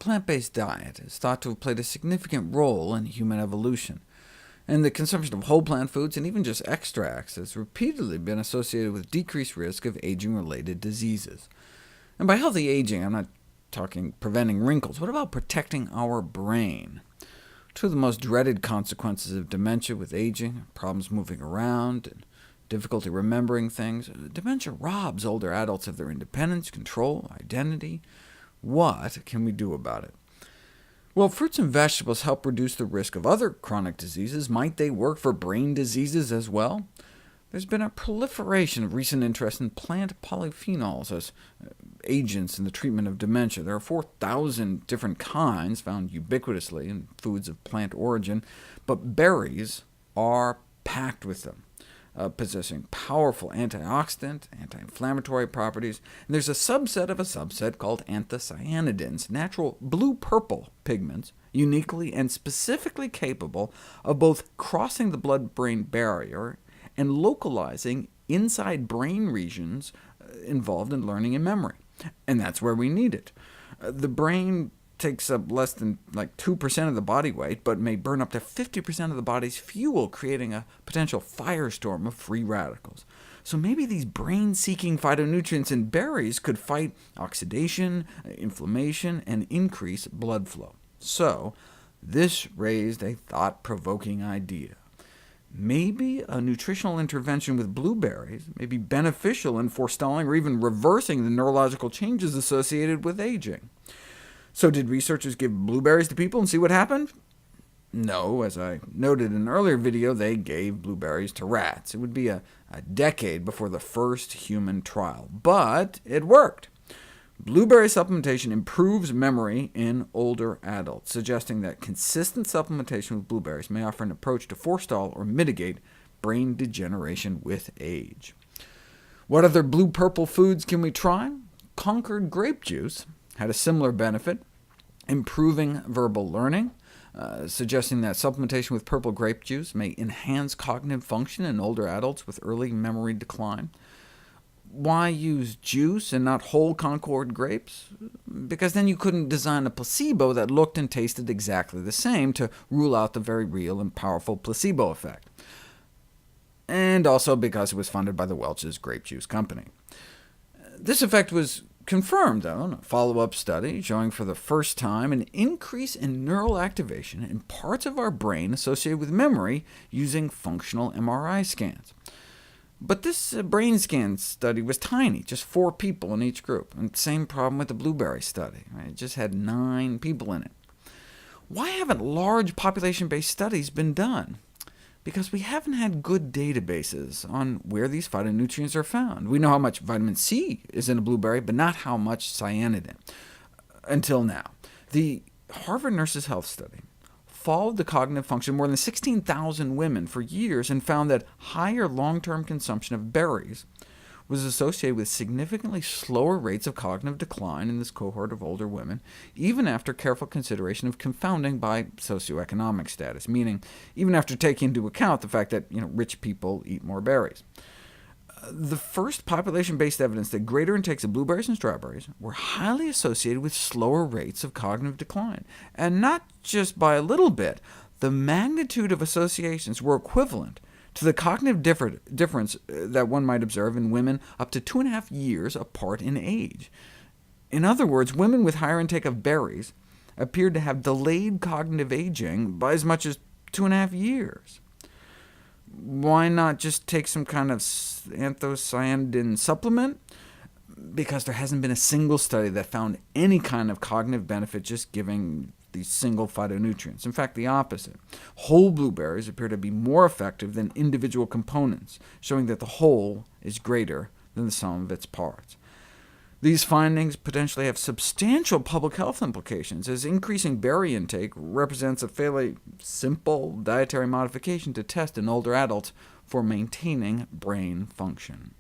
plant-based diet is thought to have played a significant role in human evolution, and the consumption of whole plant foods and even just extracts has repeatedly been associated with decreased risk of aging-related diseases. And by healthy aging, I'm not talking preventing wrinkles. What about protecting our brain? Two of the most dreaded consequences of dementia with aging, problems moving around, and difficulty remembering things. Dementia robs older adults of their independence, control, identity. What can we do about it? Well, fruits and vegetables help reduce the risk of other chronic diseases. Might they work for brain diseases as well? There's been a proliferation of recent interest in plant polyphenols as agents in the treatment of dementia. There are 4,000 different kinds found ubiquitously in foods of plant origin, but berries are packed with them, possessing powerful antioxidant, anti-inflammatory properties. And there's a subset of a subset called anthocyanidins, natural blue-purple pigments, uniquely and specifically capable of both crossing the blood-brain barrier and localizing inside brain regions involved in learning and memory. And that's where we need it. The brain takes up less than 2% of the body weight, but may burn up to 50% of the body's fuel, creating a potential firestorm of free radicals. So maybe these brain-seeking phytonutrients in berries could fight oxidation, inflammation, and increase blood flow. So this raised a thought-provoking idea. Maybe a nutritional intervention with blueberries may be beneficial in forestalling or even reversing the neurological changes associated with aging. So did researchers give blueberries to people and see what happened? No, as I noted in an earlier video, they gave blueberries to rats. It would be a decade before the first human trial, but it worked. Blueberry supplementation improves memory in older adults, suggesting that consistent supplementation with blueberries may offer an approach to forestall or mitigate brain degeneration with age. What other blue-purple foods can we try? Concord grape juice had a similar benefit, improving verbal learning, suggesting that supplementation with purple grape juice may enhance cognitive function in older adults with early memory decline. Why use juice and not whole Concord grapes? Because then you couldn't design a placebo that looked and tasted exactly the same to rule out the very real and powerful placebo effect. And also because it was funded by the Welch's Grape Juice Company. This effect was confirmed, though, in a follow-up study showing for the first time an increase in neural activation in parts of our brain associated with memory using functional MRI scans. But this brain scan study was tiny, just 4 people in each group, and same problem with the blueberry study. It just had 9 people in it. Why haven't large population-based studies been done? Because we haven't had good databases on where these phytonutrients are found. We know how much vitamin C is in a blueberry, but not how much cyanidin, until now. The Harvard Nurses' Health Study followed the cognitive function of more than 16,000 women for years and found that higher long-term consumption of berries was associated with significantly slower rates of cognitive decline in this cohort of older women, even after careful consideration of confounding by socioeconomic status, meaning even after taking into account the fact that rich people eat more berries. The first population-based evidence that greater intakes of blueberries and strawberries were highly associated with slower rates of cognitive decline, and not just by a little bit. The magnitude of associations were equivalent to the cognitive difference that one might observe in women up to 2.5 years apart in age. In other words, women with higher intake of berries appeared to have delayed cognitive aging by as much as 2.5 years. Why not just take some kind of anthocyanidin supplement? Because there hasn't been a single study that found any kind of cognitive benefit just giving these single phytonutrients. In fact, the opposite. Whole blueberries appear to be more effective than individual components, showing that the whole is greater than the sum of its parts. These findings potentially have substantial public health implications, as increasing berry intake represents a fairly simple dietary modification to test in older adults for maintaining brain function.